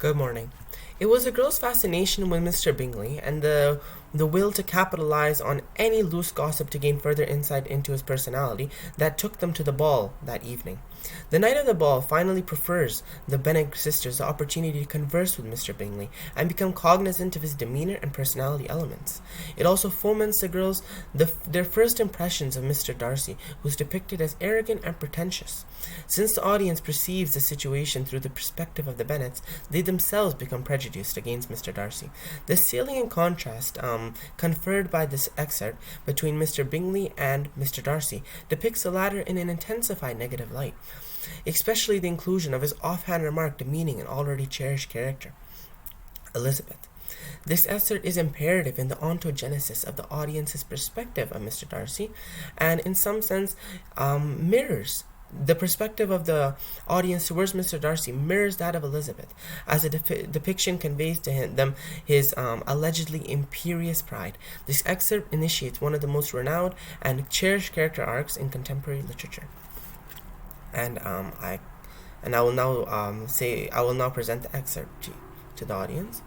Good morning. It was the girl's fascination with Mr. Bingley and the will to capitalize on any loose gossip to gain further insight into his personality that took them to the ball that evening. The night of the ball finally prefers the Bennet sisters the opportunity to converse with Mr. Bingley and become cognizant of his demeanor and personality elements. It also foments the girls their first impressions of Mr. Darcy, who is depicted as arrogant and pretentious. Since the audience perceives the situation through the perspective of the Bennets, they themselves become prejudiced against Mr. Darcy. The salient contrast conferred by this excerpt between Mr. Bingley and Mr. Darcy depicts the latter in an intensified negative light, especially the inclusion of his offhand remark demeaning an already cherished character, Elizabeth. This excerpt is imperative in the ontogenesis of the audience's perspective of Mr. Darcy, and in some sense mirrors the perspective of the audience towards Mr. Darcy mirrors that of Elizabeth, as the depiction conveys to them his allegedly imperious pride. This excerpt initiates one of the most renowned and cherished character arcs in contemporary literature. And I will now present the excerpt to the audience.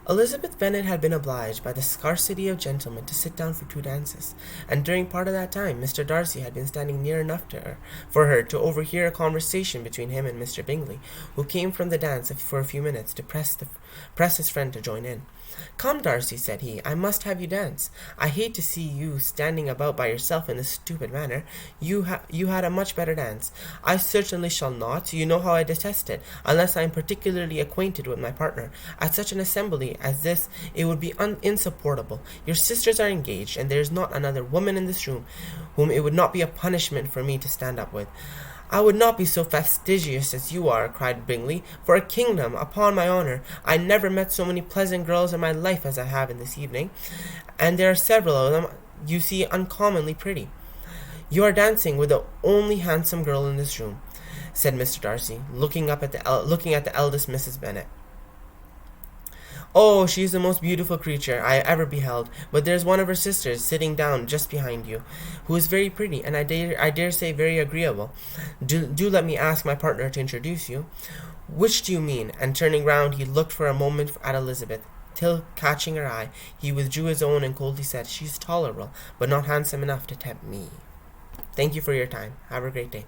Elizabeth Bennet had been obliged by the scarcity of gentlemen to sit down for 2 dances, and during part of that time Mr. Darcy had been standing near enough to her for her to overhear a conversation between him and Mr. Bingley, who came from the dance for a few minutes to press his friend to join in. "Come, Darcy," said he, "I must have you dance. I hate to see you standing about by yourself in this stupid manner. You had a much better dance." "I certainly shall not. You know how I detest it, unless I am particularly acquainted with my partner. At such an assembly as this it would be insupportable. Your sisters are engaged, and there is not another woman in this room whom it would not be a punishment for me to stand up with." "I would not be so fastidious as you are," cried Bingley, "for a kingdom. Upon my honour, I never met so many pleasant girls in my life as I have in this evening, and there are several of them, you see, uncommonly pretty." "You are dancing with the only handsome girl in this room," said Mr. Darcy, looking at the eldest Mrs. Bennet. "Oh, she is the most beautiful creature I ever beheld, but there is one of her sisters sitting down just behind you, who is very pretty, and I dare say very agreeable. Do let me ask my partner to introduce you." "Which do you mean?" And turning round, he looked for a moment at Elizabeth, till, catching her eye, he withdrew his own and coldly said, "She is tolerable, but not handsome enough to tempt me." Thank you for your time. Have a great day.